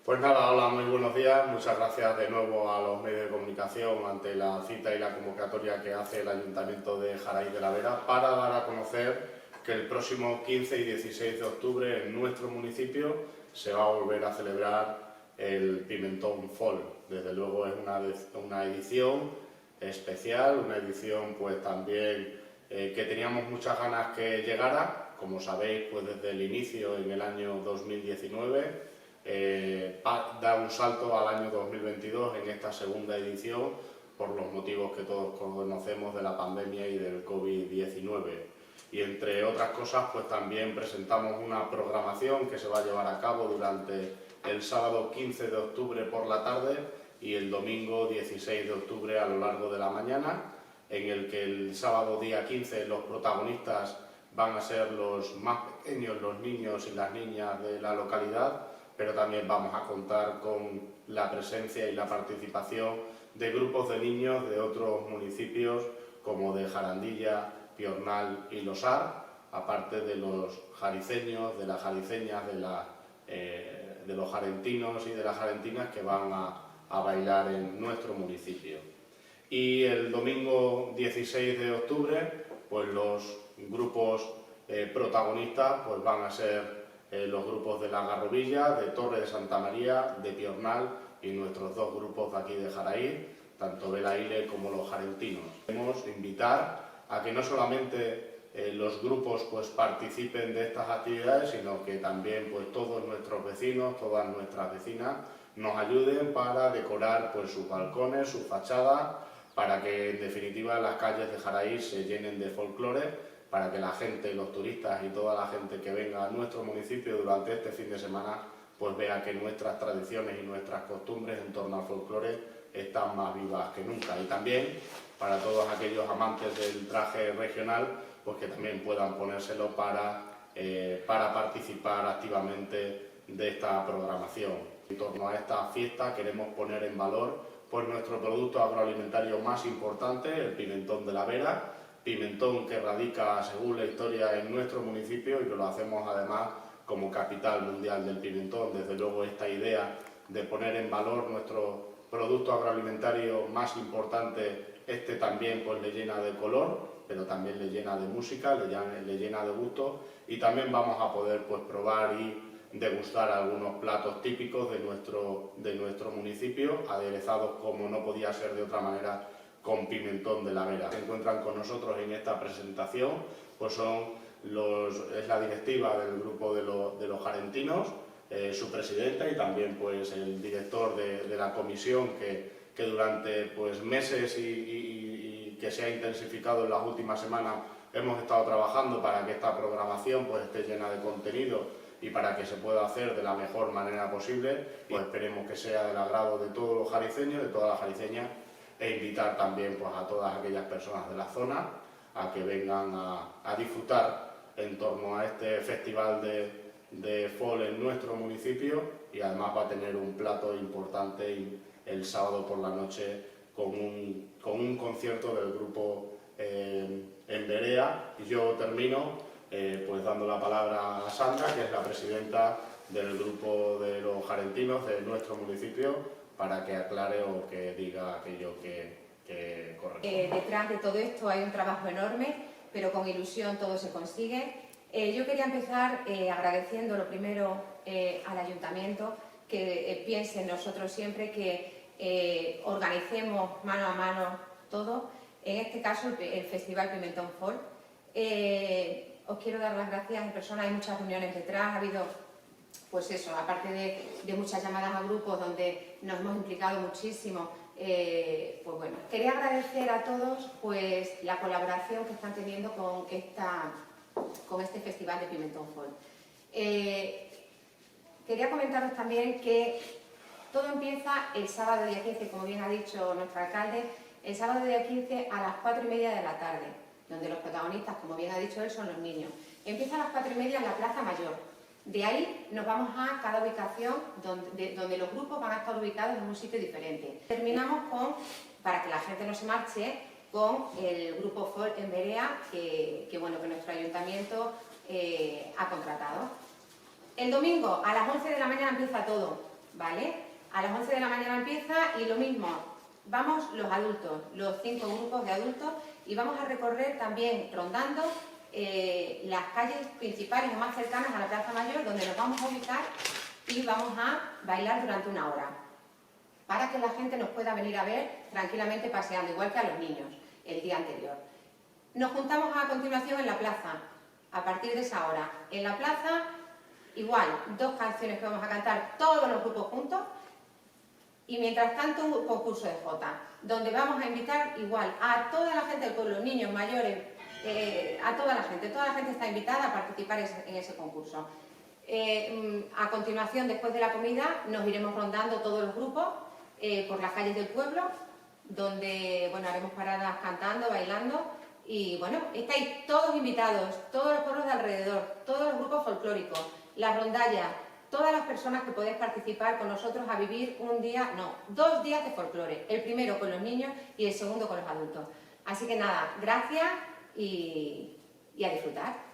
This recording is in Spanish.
Pues nada, hola, muy buenos días. Muchas gracias de nuevo a los medios de comunicación ante la cita y la convocatoria que hace el Ayuntamiento de Jaraí de la Vera para dar a conocer que el próximo 15 y 16 de octubre en nuestro municipio se va a volver a celebrar el Pimentón Folk. Desde luego es una edición especial, una edición pues también que teníamos muchas ganas que llegara. Como sabéis, pues desde el inicio en el año 2019 da un salto al año 2022 en esta segunda edición por los motivos que todos conocemos de la pandemia y del COVID-19. Y entre otras cosas, pues también presentamos una programación que se va a llevar a cabo durante el sábado 15 de octubre por la tarde y el domingo 16 de octubre a lo largo de la mañana, en el que el sábado día 15 los protagonistas van a ser los más pequeños, los niños y las niñas de la localidad, pero también vamos a contar con la presencia y la participación de grupos de niños de otros municipios como de Jarandilla, Piornal y Losar, aparte de los jariceños, de las jariceñas, de los jarentinos y de las jarentinas que van a bailar en nuestro municipio. Y el domingo 16 de octubre, pues los grupos protagonistas pues van a ser los grupos de La Garrovilla, de Torre de Santa María, de Piornal y nuestros dos grupos de aquí de Jaraí, tanto Belaile como los jarentinos. Queremos invitar a que no solamente los grupos pues participen de estas actividades, sino que también pues todos nuestros vecinos, todas nuestras vecinas nos ayuden para decorar pues sus balcones, sus fachadas, para que en definitiva las calles de Jaraí se llenen de folclore, para que la gente, los turistas y toda la gente que venga a nuestro municipio durante este fin de semana pues vea que nuestras tradiciones y nuestras costumbres en torno al folclore están más vivas que nunca. Y también para todos aquellos amantes del traje regional, pues que también puedan ponérselo para participar activamente de esta programación. En torno a esta fiesta queremos poner en valor pues nuestro producto agroalimentario más importante, el pimentón de la Vera, pimentón que radica, según la historia, en nuestro municipio y que lo hacemos además como capital mundial del pimentón. Desde luego esta idea de poner en valor nuestro producto agroalimentario más importante, este también pues le llena de color, pero también le llena de música, le llena de gusto, y también vamos a poder pues probar y degustar algunos platos típicos de nuestro municipio, aderezados como no podía ser de otra manera con pimentón de la Vera. Se encuentran con nosotros en esta presentación, pues es la directiva del grupo de los jarentinos, su presidenta y también pues el director de la comisión que durante pues meses y que se ha intensificado en las últimas semanas hemos estado trabajando para que esta programación pues esté llena de contenido y para que se pueda hacer de la mejor manera posible. Pues esperemos que sea del agrado de todos los jariceños, de todas las jariceñas, e invitar también pues a todas aquellas personas de la zona a que vengan a disfrutar en torno a este festival de folk en nuestro municipio, y además va a tener un plato importante el sábado por la noche con un concierto del grupo en Berea. Y yo termino pues dando la palabra a Sandra, que es la presidenta del grupo de los jarentinos de nuestro municipio, para que aclare o que diga aquello que corresponde. Detrás de todo esto hay un trabajo enorme, pero con ilusión todo se consigue. Yo quería empezar agradeciendo lo primero al Ayuntamiento, que piense en nosotros siempre, que organicemos mano a mano todo, en este caso el Festival Pimentón Folk. Os quiero dar las gracias en persona, hay muchas reuniones detrás, ha habido, pues eso, aparte de muchas llamadas a grupos donde nos hemos implicado muchísimo, pues bueno. Quería agradecer a todos pues la colaboración que están teniendo con este Festival de Pimentón Folk. Quería comentaros también que todo empieza el sábado día 15, como bien ha dicho nuestro alcalde, el sábado día 15 a las 4:30 de la tarde, donde los protagonistas, como bien ha dicho él, son los niños. Empieza a las 4:30 en la Plaza Mayor. De ahí nos vamos a cada ubicación donde los grupos van a estar ubicados en un sitio diferente. Terminamos para que la gente no se marche, con el grupo folk en Berea que nuestro ayuntamiento ha contratado. El domingo a las 11 de la mañana empieza todo. ¿vale? A las 11 de la mañana empieza y lo mismo, vamos los adultos, los 5 grupos de adultos, y vamos a recorrer también rondando las calles principales o más cercanas a la Plaza Mayor, donde nos vamos a ubicar y vamos a bailar durante 1 hora, para que la gente nos pueda venir a ver tranquilamente paseando, igual que a los niños el día anterior. Nos juntamos a continuación en la plaza, a partir de esa hora. En la plaza, igual, 2 canciones que vamos a cantar todos los grupos juntos, y mientras tanto un concurso de jota, donde vamos a invitar igual a toda la gente del pueblo, niños, mayores, a toda la gente está invitada a participar en ese concurso. A continuación, después de la comida, nos iremos rondando todos los grupos por las calles del pueblo, donde bueno, haremos paradas cantando, bailando, y bueno, estáis todos invitados, todos los pueblos de alrededor, todos los grupos folclóricos, las rondallas, todas las personas que podéis participar con nosotros a vivir 2 días de folclore, el primero con los niños y el segundo con los adultos. Así que nada, gracias y a disfrutar.